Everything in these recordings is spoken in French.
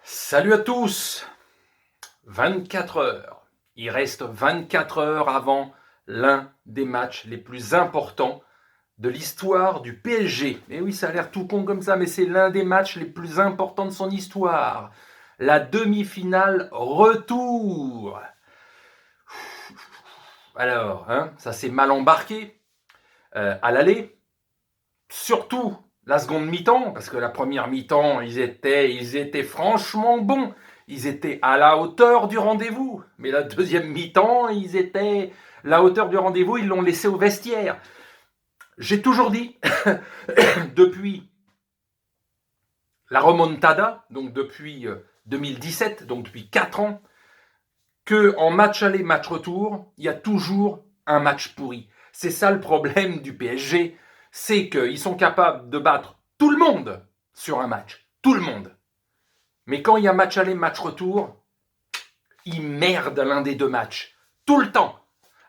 Salut à tous. 24 heures. Il reste 24 heures avant l'un des matchs les plus importants de l'histoire du PSG. Et oui, ça a l'air tout con comme ça, mais c'est l'un des matchs les plus importants de son histoire. La demi-finale retour. Alors, ça s'est mal embarqué à l'aller. Surtout la seconde mi-temps, parce que la première mi-temps, ils étaient franchement bons. Ils étaient à la hauteur du rendez-vous. Mais la deuxième mi-temps, ils étaient à la hauteur du rendez-vous, ils l'ont laissé au vestiaire. J'ai toujours dit, depuis la remontada, donc depuis 2017, donc depuis 4 ans, qu'en match aller, match retour, il y a toujours un match pourri. C'est ça le problème du PSG, c'est qu'ils sont capables de battre tout le monde sur un match. Tout le monde. Mais quand il y a match aller, match retour, ils merdent l'un des deux matchs. Tout le temps.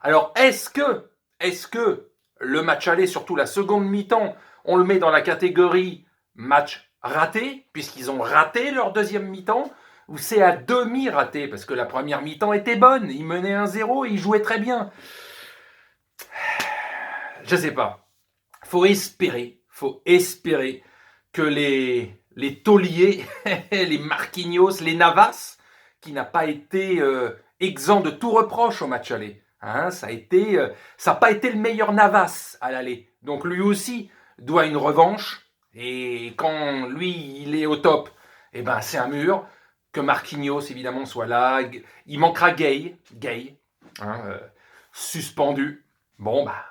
Alors, est-ce que le match aller, surtout la seconde mi-temps, on le met dans la catégorie match raté, puisqu'ils ont raté leur deuxième mi-temps, ou c'est à demi raté, parce que la première mi-temps était bonne, ils menaient 1-0 et ils jouaient très bien. Je sais pas. Faut espérer que les tauliers, les Marquinhos, les Navas, qui n'a pas été exempt de tout reproche au match aller. Ça n'a pas été le meilleur Navas à l'aller. Donc lui aussi doit une revanche. Et quand lui, il est au top, eh ben, c'est un mur. Que Marquinhos, évidemment, soit là. Il manquera Gay, suspendu. Bon, bah,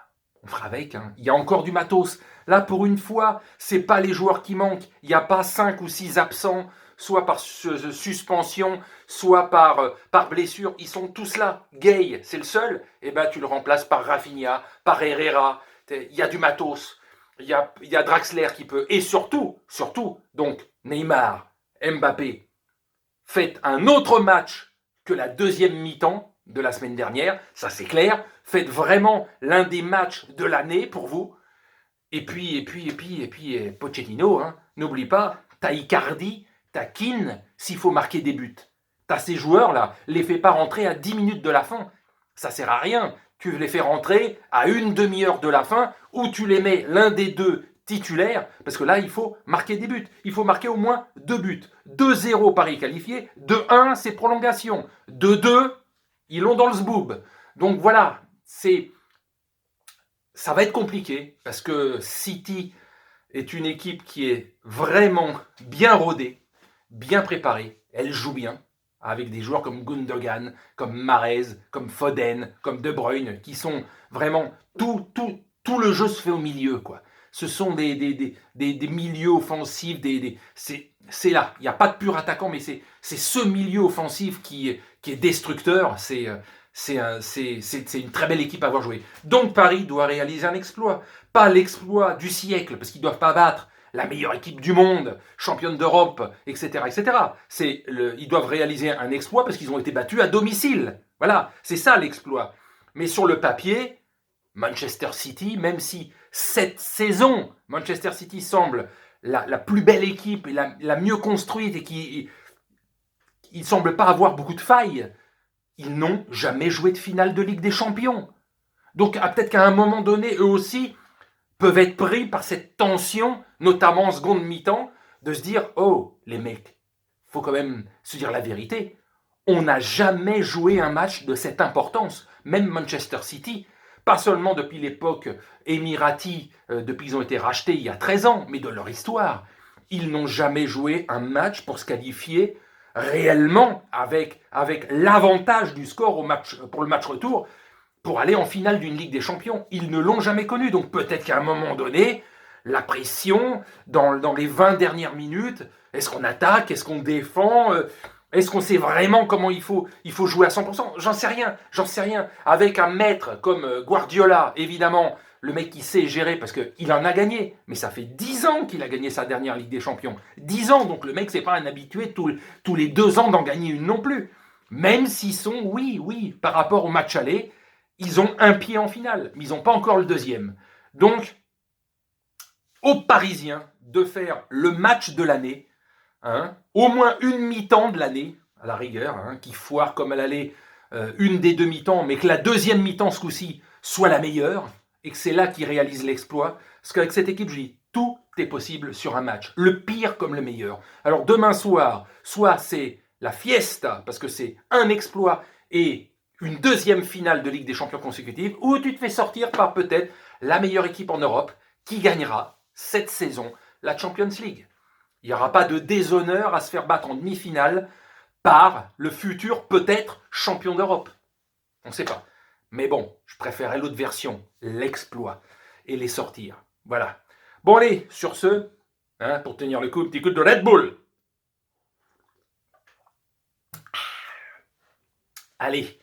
on fera avec. Il y a encore du matos. Là, pour une fois, c'est pas les joueurs qui manquent. Il n'y a pas 5 ou 6 absents, soit par suspension, soit par blessure. Ils sont tous là. Gay, c'est le seul. Et ben, tu le remplaces par Rafinha, par Herrera. Il y a du matos. Il y a Draxler qui peut. Et surtout, donc, Neymar, Mbappé, faites un autre match que la deuxième mi-temps de la semaine dernière. Ça, c'est clair. Faites vraiment l'un des matchs de l'année pour vous. Et puis, Pochettino, n'oublie pas, t'as Icardi, t'as Keane, s'il faut marquer des buts. T'as ces joueurs-là, les fais pas rentrer à 10 minutes de la fin. Ça sert à rien. Tu les fais rentrer à une demi-heure de la fin, ou tu les mets l'un des deux titulaires, parce que là, il faut marquer des buts. Il faut marquer au moins 2 buts. 2-0 Paris qualifié, 2-1 c'est prolongation. 2-2, ils l'ont dans le zboob. Donc voilà, ça va être compliqué parce que City est une équipe qui est vraiment bien rodée, bien préparée. Elle joue bien avec des joueurs comme Gundogan, comme Mahrez, comme Foden, comme De Bruyne, qui sont vraiment tout le jeu se fait au milieu, quoi. Ce sont des milieux offensifs, c'est là. Il n'y a pas de pur attaquant, mais c'est ce milieu offensif qui est destructeur. C'est une très belle équipe à avoir joué. Donc Paris doit réaliser un exploit. Pas l'exploit du siècle, parce qu'ils ne doivent pas battre la meilleure équipe du monde, championne d'Europe, etc. etc. Ils doivent réaliser un exploit parce qu'ils ont été battus à domicile. Voilà, c'est ça l'exploit. Mais sur le papier, Manchester City, même si cette saison, Manchester City semble la plus belle équipe et la mieux construite et qui ne semble pas avoir beaucoup de failles, ils n'ont jamais joué de finale de Ligue des Champions. Donc peut-être qu'à un moment donné, eux aussi peuvent être pris par cette tension, notamment en seconde mi-temps, de se dire « Oh, les mecs, faut quand même se dire la vérité. On n'a jamais joué un match de cette importance. Même Manchester City, pas seulement depuis l'époque Emirati, depuis qu'ils ont été rachetés il y a 13 ans, mais de leur histoire. Ils n'ont jamais joué un match pour se qualifier réellement avec l'avantage du score pour le match retour pour aller en finale d'une Ligue des Champions. Ils ne l'ont jamais connu. Donc peut-être qu'à un moment donné, la pression, dans les 20 dernières minutes, est-ce qu'on attaque, est-ce qu'on défend, est-ce qu'on sait vraiment comment il faut jouer à 100%? J'en sais rien. Avec un maître comme Guardiola, évidemment, le mec qui sait gérer parce qu'il en a gagné, mais ça fait 10 ans qu'il a gagné sa dernière Ligue des Champions. 10 ans, donc le mec, c'est pas un habitué tous les 2 ans d'en gagner une non plus. Même s'ils sont, oui, par rapport au match aller, ils ont un pied en finale, mais ils n'ont pas encore le deuxième. Donc, aux Parisiens de faire le match de l'année, hein, au moins une mi-temps de l'année, à la rigueur, hein, qui foire comme elle allait une des deux mi-temps, mais que la deuxième mi-temps ce coup-ci soit la meilleure, et que c'est là qu'il réalise l'exploit. Parce qu'avec cette équipe, je dis, tout est possible sur un match, le pire comme le meilleur. Alors demain soir, soit c'est la fiesta, parce que c'est un exploit et une deuxième finale de Ligue des Champions consécutive, ou tu te fais sortir par peut-être la meilleure équipe en Europe qui gagnera cette saison la Champions League. Il n'y aura pas de déshonneur à se faire battre en demi-finale par le futur peut-être champion d'Europe. On ne sait pas. Mais bon, je préférais l'autre version, l'exploit, et les sortir. Voilà. Bon allez, sur ce, hein, pour tenir le coup, un petit coup de Red Bull. Allez,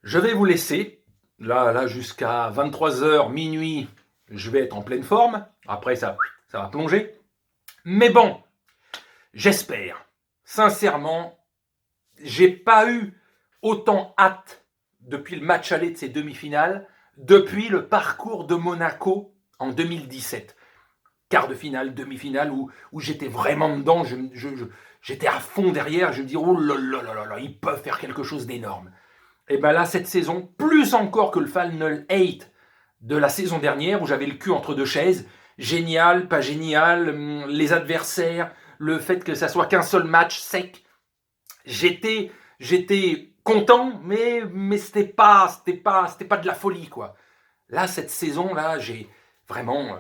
je vais vous laisser. Là jusqu'à 23h, minuit, je vais être en pleine forme. Après, ça va plonger. Mais bon, j'espère, sincèrement, j'ai pas eu autant hâte depuis le match aller de ces demi-finales, depuis le parcours de Monaco en 2017. Quart de finale, demi-finale, où j'étais vraiment dedans, j'étais à fond derrière, je me dis, oh là là là là, ils peuvent faire quelque chose d'énorme. Et bien là, cette saison, plus encore que le Final 8 de la saison dernière, où j'avais le cul entre deux chaises, génial, pas génial, les adversaires, le fait que ça soit qu'un seul match sec, j'étais content, mais c'était pas de la folie, quoi. Là, cette saison-là, j'ai vraiment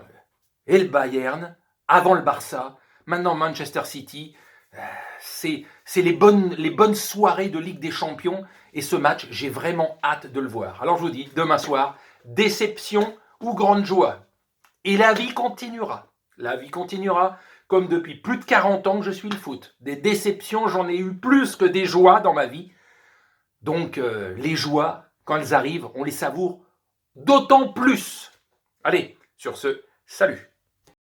et le Bayern, avant le Barça, maintenant Manchester City. C'est les bonnes soirées de Ligue des Champions. Et ce match, j'ai vraiment hâte de le voir. Alors je vous dis, demain soir, déception ou grande joie. Et la vie continuera. La vie continuera comme depuis plus de 40 ans que je suis le foot. Des déceptions, j'en ai eu plus que des joies dans ma vie. Donc les joies, quand elles arrivent, on les savoure d'autant plus. Allez, sur ce, salut.